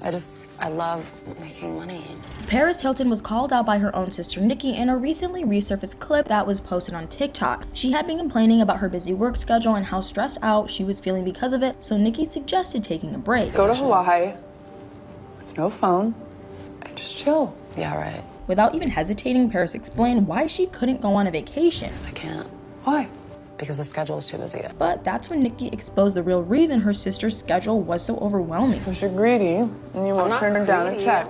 I love making money. Paris Hilton was called out by her own sister Nicky in a recently resurfaced clip that was posted on TikTok. She had been complaining about her busy work schedule and how stressed out she was feeling because of it, so Nicky suggested taking a break. Go to Hawaii with no phone and just chill. Yeah, right. Without even hesitating, Paris explained why she couldn't go on a vacation. I can't. Why? Because the schedule is too busy. But that's when Nicky exposed the real reason her sister's schedule was so overwhelming. Because you're greedy and you won't turn her down a check.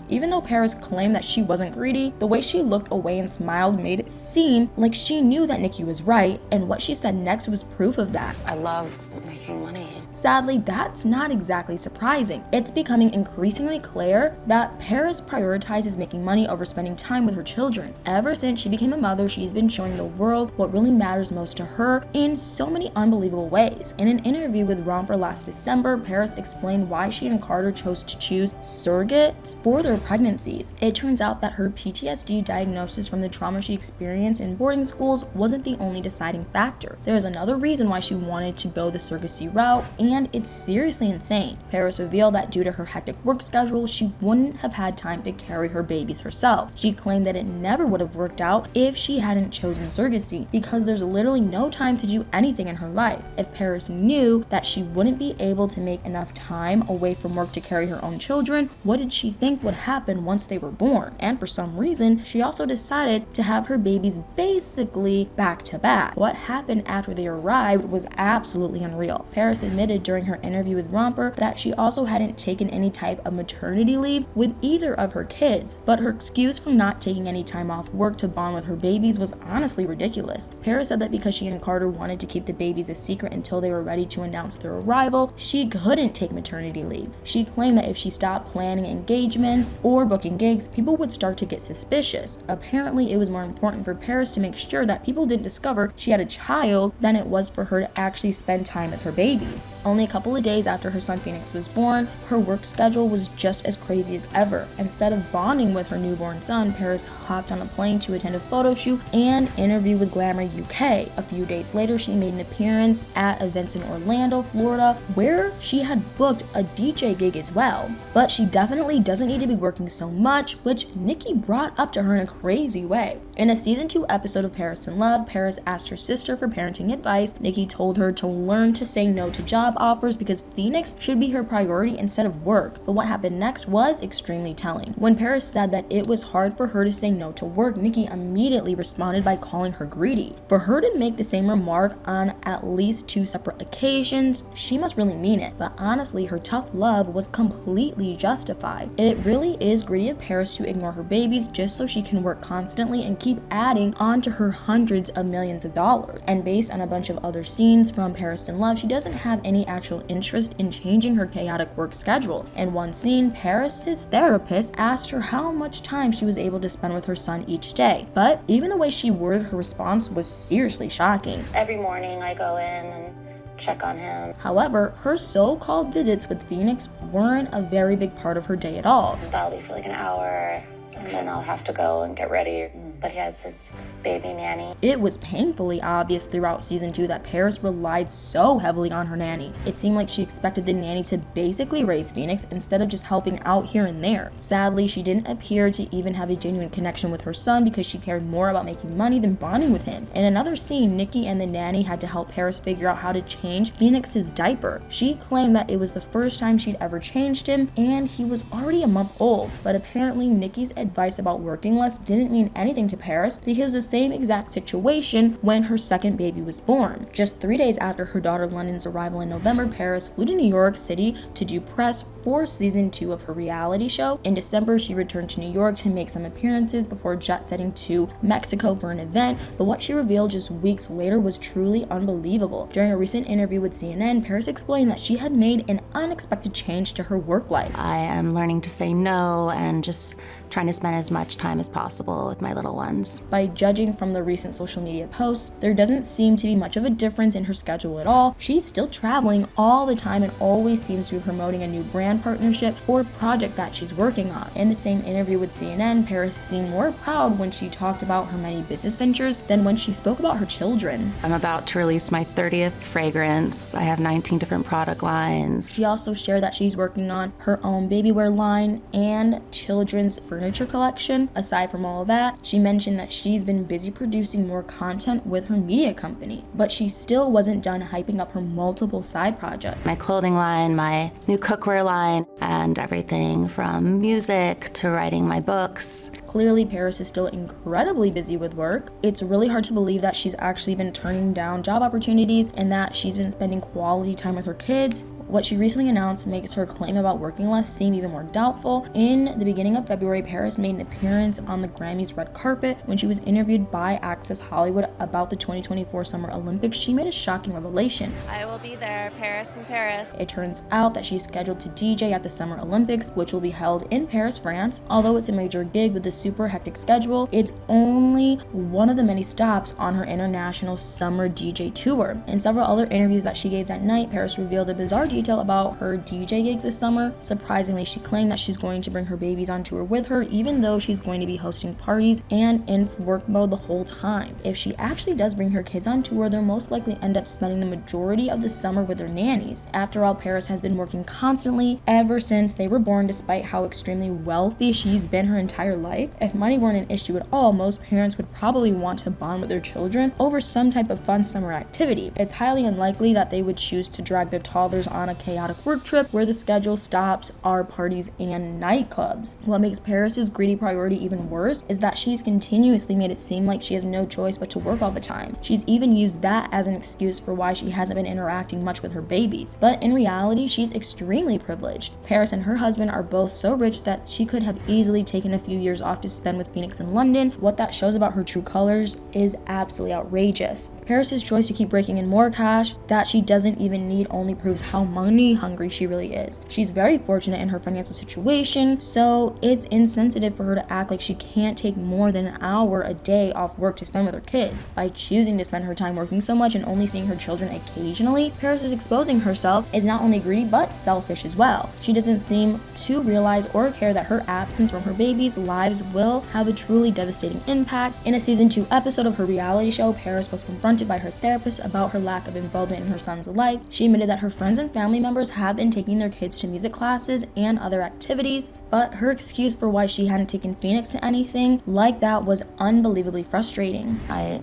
Even though Paris claimed that she wasn't greedy, the way she looked away and smiled made it seem like she knew that Nicky was right, and what she said next was proof of that. I love making money. Sadly, that's not exactly surprising. It's becoming increasingly clear that Paris prioritizes making money over spending time with her children. Ever since she became a mother, she's been showing the world what really matters most to her in so many unbelievable ways. In an interview with Romper last December, Paris explained why she and Carter chose to choose surrogates for their pregnancies. It turns out that her PTSD diagnosis from the trauma she experienced in boarding schools wasn't the only deciding factor. There is another reason why she wanted to go the surrogacy route, and it's seriously insane. Paris revealed that due to her hectic work schedule, she wouldn't have had time to carry her babies herself. She claimed that it never would have worked out if she hadn't chosen surrogacy, because there's literally no time to do anything in her life. If Paris knew that she wouldn't be able to make enough time away from work to carry her own children, what did she think would happen once they were born? And for some reason, she also decided to have her babies basically back to back. What happened after they arrived was absolutely unreal. Paris admitted during her interview with Romper that she also hadn't taken any type of maternity leave with either of her kids, but her excuse for not taking any time off work to bond with her babies was honestly ridiculous. Paris said that because she and Carter wanted to keep the babies a secret until they were ready to announce their arrival, she couldn't take maternity leave. She claimed that if she stopped planning engagements or booking gigs, people would start to get suspicious. Apparently, it was more important for Paris to make sure that people didn't discover she had a child than it was for her to actually spend time with her babies. Only a couple of days after her son Phoenix was born, her work schedule was just as crazy as ever. Instead of bonding with her newborn son, Paris hopped on a plane to attend a photo shoot and interview with Glamour UK. A few days later, she made an appearance at events in Orlando, Florida, where she had booked a DJ gig as well. But she definitely doesn't need to be working so much, which Nicky brought up to her in a crazy way. In a season 2 episode of Paris in Love, Paris asked her sister for parenting advice. Nicky told her to learn to say no to job offers because Phoenix should be her priority instead of work. But what happened next was extremely telling. When Paris said that it was hard for her to say no to work, Nicky immediately responded by calling her greedy. For her to make the same remark on at least 2 separate occasions, she must really mean it. But honestly, her tough love was completely justified. It really is greedy of Paris to ignore her babies just so she can work constantly and keep adding on to her hundreds of millions of dollars. And based on a bunch of other scenes from Paris in Love, she doesn't have any actual interest in changing her chaotic work schedule. In one scene, Paris's therapist asked her how much time she was able to spend with her son each day. But even the way she worded her response was seriously shocking. Every morning I go in and check on him. However, her so-called visits with Phoenix weren't a very big part of her day at all. That'll be for like an hour, and then I'll have to go and get ready. But he has his baby nanny. It was painfully obvious throughout season 2 that Paris relied so heavily on her nanny. It seemed like she expected the nanny to basically raise Phoenix instead of just helping out here and there. Sadly, she didn't appear to even have a genuine connection with her son because she cared more about making money than bonding with him. In another scene, Nicky and the nanny had to help Paris figure out how to change Phoenix's diaper. She claimed that it was the first time she'd ever changed him and he was already a month old. But apparently Nicky's advice about working less didn't mean anything to Paris because it was the same exact situation when her second baby was born. Just 3 days after her daughter London's arrival in November, Paris flew to New York City to do press for season 2 of her reality show. In December, she returned to New York to make some appearances before jet-setting to Mexico for an event, but what she revealed just weeks later was truly unbelievable. During a recent interview with CNN, Paris explained that she had made an unexpected change to her work life. I am learning to say no and just trying to spend as much time as possible with my little one. ones. By judging from the recent social media posts, there doesn't seem to be much of a difference in her schedule at all. She's still traveling all the time and always seems to be promoting a new brand partnership or project that she's working on. In the same interview with CNN, Paris seemed more proud when she talked about her many business ventures than when she spoke about her children. I'm about to release my 30th fragrance. I have 19 different product lines. She also shared that she's working on her own baby wear line and children's furniture collection. Aside from all of that, she mentioned that she's been busy producing more content with her media company, but she still wasn't done hyping up her multiple side projects. My clothing line, my new cookware line, and everything from music to writing my books. Clearly, Paris is still incredibly busy with work. It's really hard to believe that she's actually been turning down job opportunities and that she's been spending quality time with her kids. What she recently announced makes her claim about working less seem even more doubtful. In the beginning of February, Paris made an appearance on the Grammys red carpet. When she was interviewed by Access Hollywood about the 2024 Summer Olympics, she made a shocking revelation. I will be there, Paris in Paris. It turns out that she's scheduled to DJ at the Summer Olympics, which will be held in Paris, France. Although it's a major gig with a super hectic schedule, it's only one of the many stops on her international summer DJ tour. In several other interviews that she gave that night, Paris revealed a bizarre detail about her DJ gigs this summer. Surprisingly, she claimed that she's going to bring her babies on tour with her, even though she's going to be hosting parties and in work mode the whole time. If she actually does bring her kids on tour, they'll most likely end up spending the majority of the summer with their nannies. After all, Paris has been working constantly ever since they were born, despite how extremely wealthy she's been her entire life. If money weren't an issue at all, most parents would probably want to bond with their children over some type of fun summer activity. It's highly unlikely that they would choose to drag their toddlers on a chaotic work trip where the schedule stops are parties and nightclubs. What makes Paris's greedy priority even worse is that she's continuously made it seem like she has no choice but to work all the time. She's even used that as an excuse for why she hasn't been interacting much with her babies. But in reality, she's extremely privileged. Paris and her husband are both so rich that she could have easily taken a few years off to spend with Phoenix and London. What that shows about her true colors is absolutely outrageous. Paris's choice to keep raking in more cash that she doesn't even need only proves how money hungry she really is. She's very fortunate in her financial situation, so it's insensitive for her to act like she can't take more than an hour a day off work to spend with her kids. By choosing to spend her time working so much and only seeing her children occasionally, Paris is exposing herself as not only greedy but selfish as well. She doesn't seem to realize or care that her absence from her babies' lives will have a truly devastating impact. In a season 2 episode of her reality show, Paris was confronted by her therapist about her lack of involvement in her son's life. She admitted that her friends and family members have been taking their kids to music classes and other activities, but her excuse for why she hadn't taken Phoenix to anything like that was unbelievably frustrating. I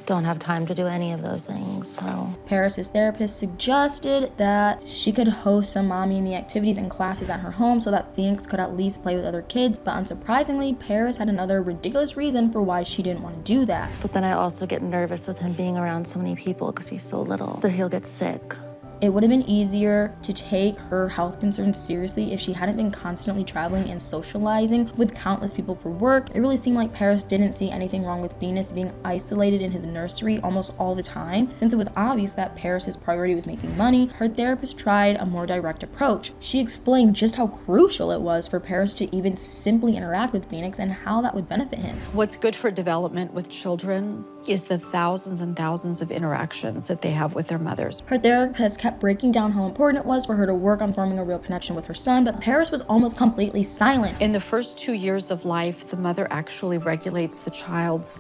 don't have time to do any of those things, so. Paris's therapist suggested that she could host some mommy and me activities and classes at her home so that Phoenix could at least play with other kids, but unsurprisingly, Paris had another ridiculous reason for why she didn't want to do that. But then I also get nervous with him being around so many people because he's so little that he'll get sick. It would have been easier to take her health concerns seriously if she hadn't been constantly traveling and socializing with countless people for work. It really seemed like Paris didn't see anything wrong with Venus being isolated in his nursery almost all the time. Since it was obvious that Paris's priority was making money, her therapist tried a more direct approach. She explained just how crucial it was for Paris to even simply interact with Phoenix and how that would benefit him. What's good for development with children is the thousands and thousands of interactions that they have with their mothers. Her therapist kept breaking down how important it was for her to work on forming a real connection with her son, but Paris was almost completely silent. In the first 2 years of life, the mother actually regulates the child's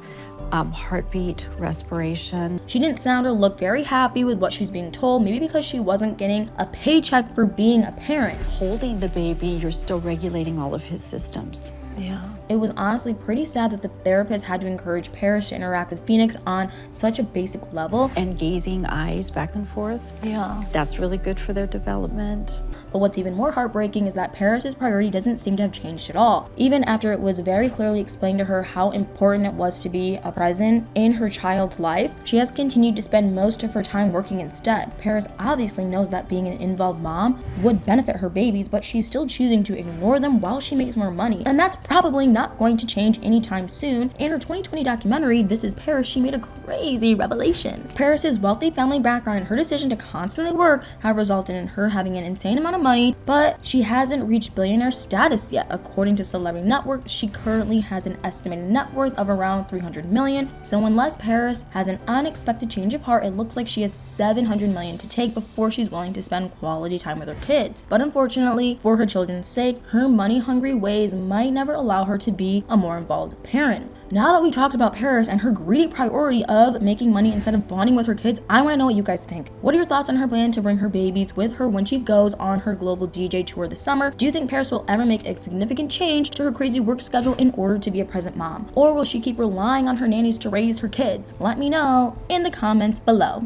heartbeat, respiration. She didn't sound or look very happy with what she was being told, maybe because she wasn't getting a paycheck for being a parent. Holding the baby, you're still regulating all of his systems. Yeah. It was honestly pretty sad that the therapist had to encourage Paris to interact with Phoenix on such a basic level. And gazing eyes back and forth. Yeah. That's really good for their development. But what's even more heartbreaking is that Paris's priority doesn't seem to have changed at all. Even after it was very clearly explained to her how important it was to be a present in her child's life, she has continued to spend most of her time working instead. Paris obviously knows that being an involved mom would benefit her babies, but she's still choosing to ignore them while she makes more money. And that's probably not going to change anytime soon. In her 2020 documentary, This Is Paris, she made a crazy revelation. Paris's wealthy family background and her decision to constantly work have resulted in her having an insane amount of money, but she hasn't reached billionaire status yet. According to Celebrity Network, she currently has an estimated net worth of around $300 million. So unless Paris has an unexpected change of heart, it looks like she has $700 million to take before she's willing to spend quality time with her kids. But unfortunately, for her children's sake, her money-hungry ways might never allow her to be a more involved parent. Now that we talked about Paris and her greedy priority of making money instead of bonding with her kids, I want to know what you guys think. What are your thoughts on her plan to bring her babies with her when she goes on her global DJ tour this summer? Do you think Paris will ever make a significant change to her crazy work schedule in order to be a present mom? Or will she keep relying on her nannies to raise her kids? Let me know in the comments below.